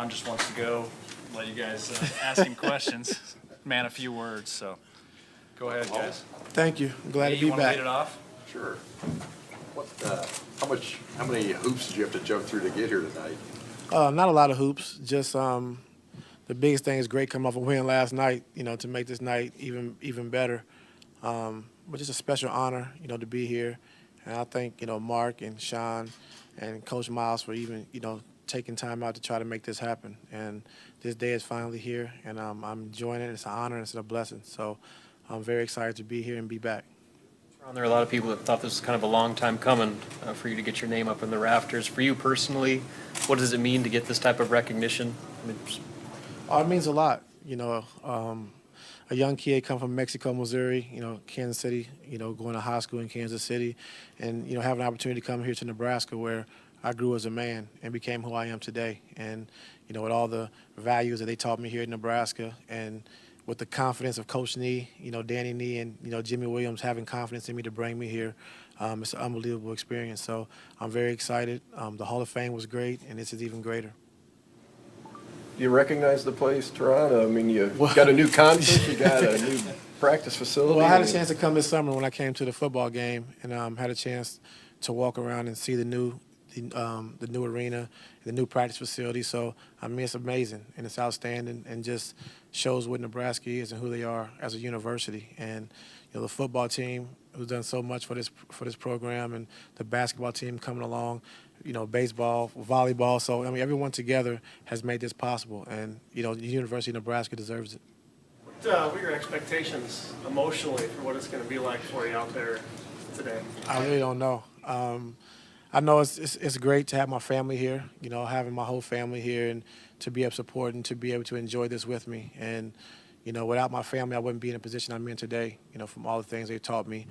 Ron just wants to go, let you guys ask him questions. Man, a few words, so go ahead, guys. Thank you. I'm glad to You be want to back. lead it off? Sure. How many hoops did you have to jump through to get here tonight? Not a lot of hoops. Just the biggest thing is great coming off a win last night. To make this night even better. But just a special honor, to be here. And I thank Mark and Sean and Coach Miles for even taking time out to try to make this happen. And this day is finally here, and I'm enjoying it. It's an honor and it's a blessing. So I'm very excited to be here and be back. There are a lot of people that thought this was kind of a long time coming for you to get your name up in the rafters. For you personally, what does it mean to get this type of recognition? It means a lot. A young kid come from Mexico, Missouri, Kansas City, going to high school in Kansas City, and, having an opportunity to come here to Nebraska where I grew as a man and became who I am today. And, with all the values that they taught me here in Nebraska and with the confidence of Coach Nee, Danny Nee and, Jimmy Williams having confidence in me to bring me here, it's an unbelievable experience. So I'm very excited. The Hall of Fame was great, and this is even greater. Do you recognize the place, Tyronn? I mean, you got a new conference, you got a new practice facility. Well, I had a chance to come this summer when I came to the football game, and had a chance to walk around and see the new arena, the new practice facility. So, it's amazing, and it's outstanding, and just shows what Nebraska is and who they are as a university. And, the football team who's done so much for this program, and the basketball team coming along, baseball, volleyball. So, everyone together has made this possible, and, the University of Nebraska deserves it. What are your expectations emotionally for what it's going to be like for you out there today? I really don't know. I know it's great to have my family here, having my whole family here and to be able to support and to be able to enjoy this with me. And, without my family, I wouldn't be in the position I'm in today, from all the things they've taught me,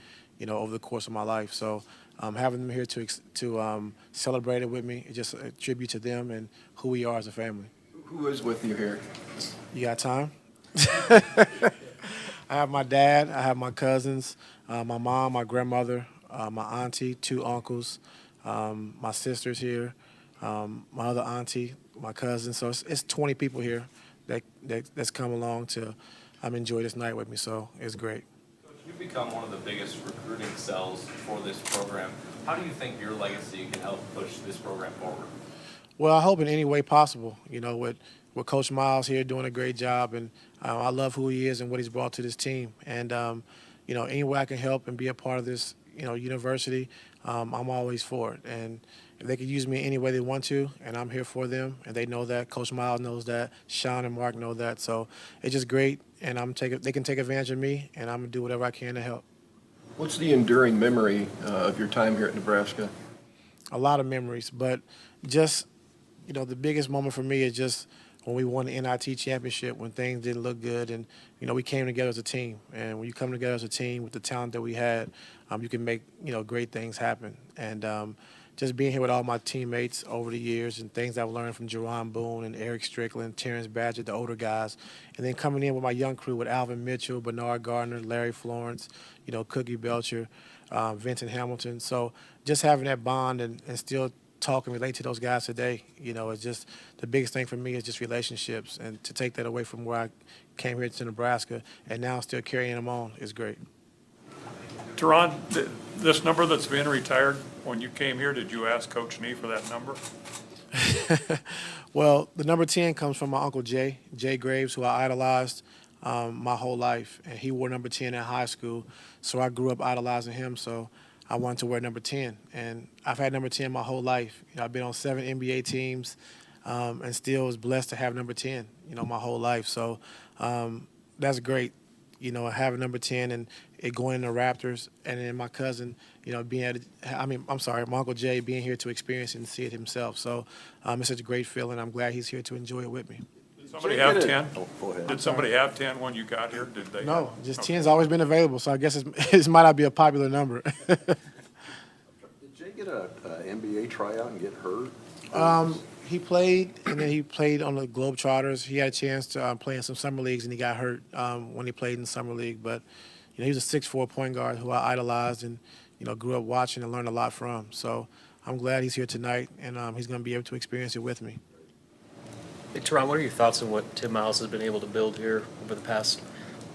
over the course of my life. So having them here to celebrate it with me is just a tribute to them and who we are as a family. Who is with you here? You got time? I have my dad, I have my cousins, my mom, my grandmother, my auntie, 2 uncles, my sister's here, my other auntie, my cousin. So it's 20 people here that's come along to enjoy this night with me. So it's great. You've become one of the biggest recruiting cells for this program. How do you think your legacy can help push this program forward? Well, I hope in any way possible, with Coach Miles here doing a great job. And I love who he is and what he's brought to this team. And, any way I can help and be a part of this, university, I'm always for it. And if they could use me any way they want to, and I'm here for them, and they know that, Coach Miles knows that, Sean and Mark know that. So it's just great, and they can take advantage of me, and I'm going to do whatever I can to help. What's the enduring memory of your time here at Nebraska? A lot of memories, but just, the biggest moment for me is just when we won the NIT championship, when things didn't look good, and, we came together as a team. And when you come together as a team with the talent that we had, you can make, great things happen. And just being here with all my teammates over the years and things I've learned from Jerron Boone and Eric Strickland, Terrence Badgett, the older guys, and then coming in with my young crew with Alvin Mitchell, Bernard Gardner, Larry Florence, Cookie Belcher, Vincent Hamilton. So just having that bond and still talk and relate to those guys today, it's just the biggest thing for me is just relationships, and to take that away from where I came here to Nebraska and now still carrying them on is great. Tyronn, this number that's being retired, when you came here, did you ask Coach Nee for that number? Well, the number 10 comes from my Uncle Jay Graves, who I idolized my whole life, and he wore number 10 in high school, so I grew up idolizing him, so I wanted to wear number 10, and I've had number 10 my whole life. I've been on 7 NBA teams, and still was blessed to have number 10, my whole life. So that's great, having number 10 and it going in the Raptors, and then my cousin, my Uncle Jay being here to experience it and see it himself. So it's such a great feeling. I'm glad he's here to enjoy it with me. Did somebody have 10? Oh, go ahead. Did somebody have 10 when you got here? Did they? No, just 10's always been available, so I guess it might not be a popular number. Did Jay get a NBA tryout and get hurt? He played, and then he played on the Globetrotters. He had a chance to play in some summer leagues, and he got hurt when he played in summer league. But he was a 6'4" point guard who I idolized and grew up watching and learned a lot from. So I'm glad he's here tonight, and he's going to be able to experience it with me. Hey, Tyronn, what are your thoughts on what Tim Miles has been able to build here over the past,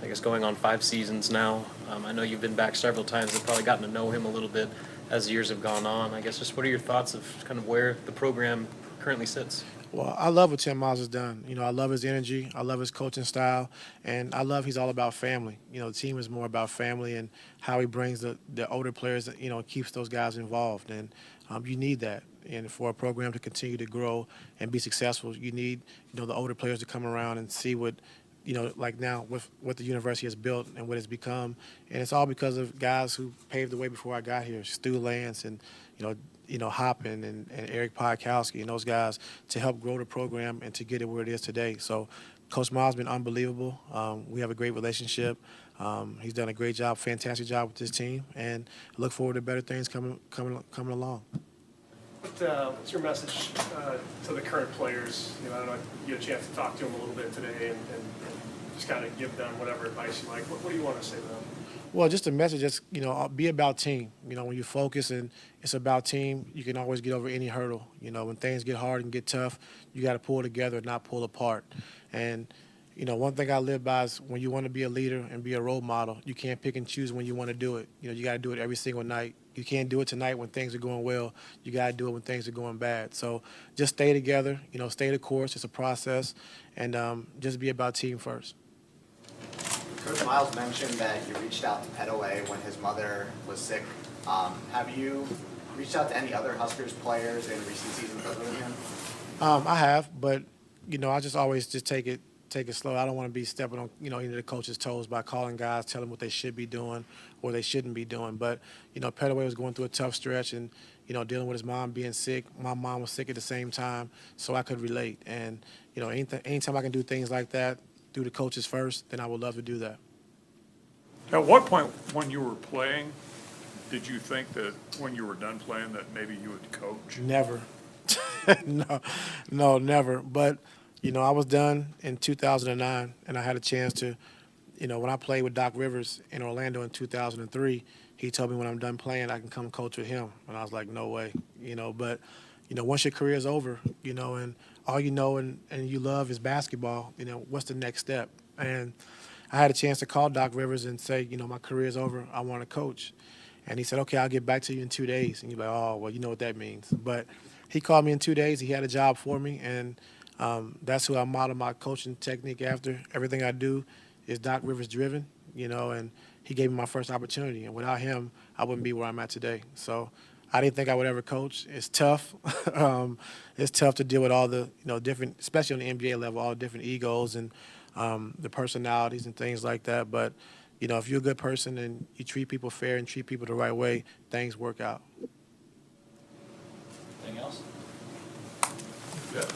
I guess, going on 5 seasons now? I know you've been back several times and probably gotten to know him a little bit as years have gone on. I guess just what are your thoughts of kind of where the program currently sits? Well, I love what Tim Miles has done. I love his energy. I love his coaching style. And I love he's all about family. The team is more about family and how he brings the older players, keeps those guys involved. And you need that. And for a program to continue to grow and be successful, you need, the older players to come around and see what, like now with what the university has built and what it's become. And it's all because of guys who paved the way before I got here, Stu Lance and, Hoppin and Eric Podkowski and those guys to help grow the program and to get it where it is today. So Coach Miles has been unbelievable. We have a great relationship. He's done a great job, fantastic job with this team, and I look forward to better things coming along. What's your message to the current players? I don't know if you get a chance to talk to them a little bit today and just kind of give them whatever advice you like. What do you want to say to them? Well, just a message that's, be about team. When you focus and it's about team, you can always get over any hurdle. When things get hard and get tough, you got to pull together and not pull apart. And, one thing I live by is when you want to be a leader and be a role model, you can't pick and choose when you want to do it. You got to do it every single night. You can't do it tonight when things are going well. You got to do it when things are going bad. So just stay together, stay the course. It's a process. And just be about team first. Coach Miles mentioned that you reached out to Petaway when his mother was sick. Have you reached out to any other Huskers players in recent seasons other than him? I have, but I just always just take it slow. I don't want to be stepping on any of the coaches' toes by calling guys, telling them what they should be doing or they shouldn't be doing. But Petaway was going through a tough stretch and dealing with his mom being sick. My mom was sick at the same time, so I could relate. And anytime I can do things like that, through the coaches first, then I would love to do that. At what point when you were playing, did you think that when you were done playing that maybe you would coach? Never. No, never. But, I was done in 2009, and I had a chance to, when I played with Doc Rivers in Orlando in 2003, he told me when I'm done playing, I can come coach with him. And I was like, no way, But, once your career is over, and all you know and you love is basketball, what's the next step? And I had a chance to call Doc Rivers and say, my career is over. I want to coach. And he said, okay, I'll get back to you in 2 days. And you're like, oh, well, you know what that means. But he called me in 2 days. He had a job for me. And that's who I model my coaching technique after. Everything I do is Doc Rivers driven, and he gave me my first opportunity. And without him, I wouldn't be where I'm at today. So I didn't think I would ever coach. It's tough. It's tough to deal with all the, different, especially on the NBA level, all the different egos and the personalities and things like that. But, if you're a good person and you treat people fair and treat people the right way, things work out. Anything else? Yeah.